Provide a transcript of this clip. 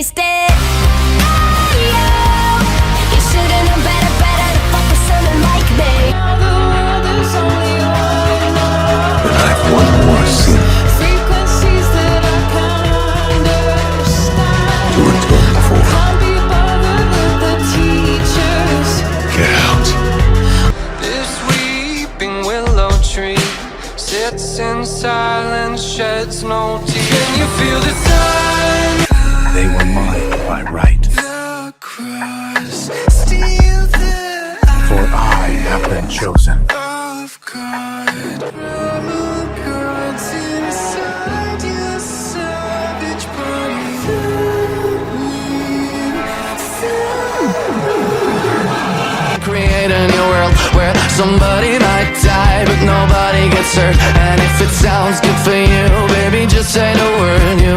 wasted. You should've known better to fuck with someone like me. But I've one more sin Frequencies that I can't understand. to atone for. Can't be bothered with the teachers. Get out. This weeping willow tree sits in silence, sheds no tears. Can you feel the sun? They were mine by right, The cross, steal the for I have been chosen. eye of God. Rebel gods inside your savage body. Create a new world where somebody might die, but nobody gets hurt. And if it sounds good for you, baby, just say the word. You